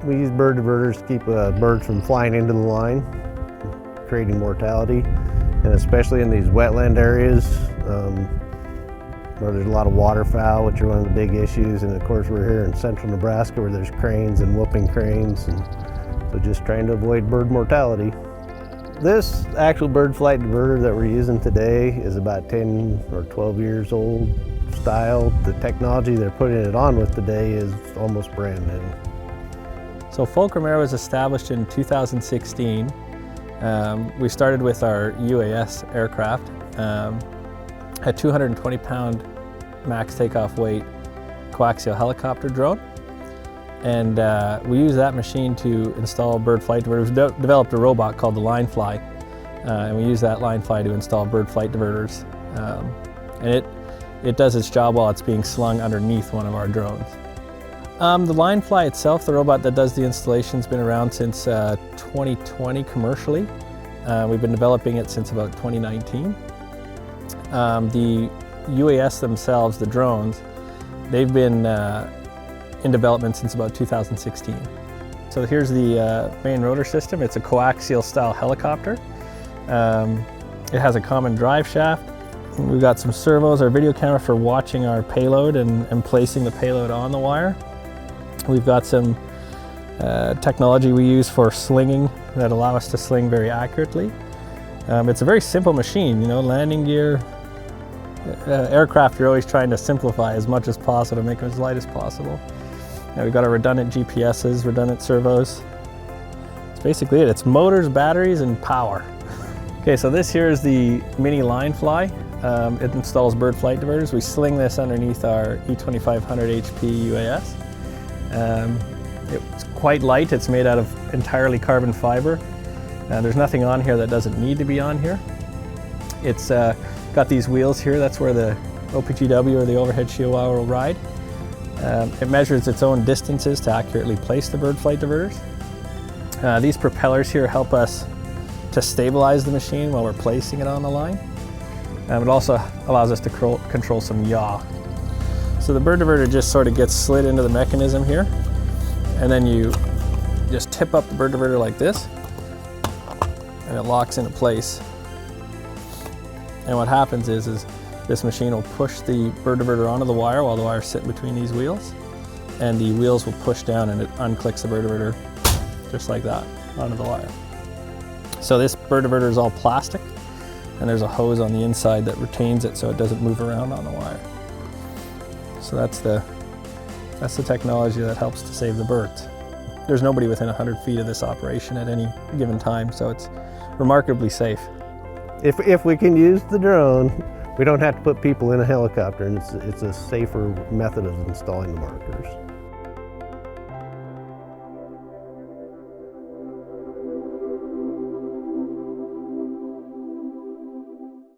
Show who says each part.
Speaker 1: We use bird diverters to keep birds from flying into the line, creating mortality, and especially in these wetland areas where there's a lot of waterfowl, which are one of the big issues. And of course, we're here in central Nebraska where there's cranes and whooping cranes, and so just trying to avoid bird mortality. This actual bird flight diverter that we're using today is about 10 or 12 years old style. The technology they're putting it on with today is almost brand new.
Speaker 2: So Fulcrum Air was established in 2016. We started with our UAS aircraft, a 220-pound max takeoff weight coaxial helicopter drone. And we use that machine to install bird flight diverters. We've developed a robot called the Line Fly, and we use that Line Fly to install bird flight diverters. And it does its job while it's being slung underneath one of our drones. The Line Fly itself, the robot that does the installation, has been around since 2020 commercially. We've been developing it since about 2019. The UAS themselves, the drones, they've been in development since about 2016. So here's the main rotor system. It's a coaxial style helicopter. It has a common drive shaft. We've got some servos, our video camera for watching our payload and placing the payload on the wire. We've got some technology we use for slinging that allow us to sling very accurately. It's a very simple machine, you know, landing gear. Aircraft, you're always trying to simplify as much as possible to make them as light as possible. We've got our redundant GPSs, redundant servos. That's basically it. It's motors, batteries, and power. Okay, so this here is the mini Line Fly. It installs bird flight diverters. We sling this underneath our E2500 HP UAS. It's quite light. It's made out of entirely carbon fiber. There's nothing on here that doesn't need to be on here. It's got these wheels here. That's where the OPGW or the overhead shield wire will ride. It measures its own distances to accurately place the bird flight diverters. These propellers here help us to stabilize the machine while we're placing it on the line. It also allows us to control some yaw. So the bird diverter just sort of gets slid into the mechanism here, and then you just tip up the bird diverter like this, and it locks into place. And what happens is this machine will push the bird diverter onto the wire while the wire is sitting between these wheels, and the wheels will push down and it unclicks the bird diverter just like that onto the wire. So this bird diverter is all plastic, and there's a hose on the inside that retains it so it doesn't move around on the wire. So that's the technology that helps to save the birds. There's nobody within 100 feet of this operation at any given time, so it's remarkably safe.
Speaker 1: If we can use the drone, we don't have to put people in a helicopter, and it's a safer method of installing the markers.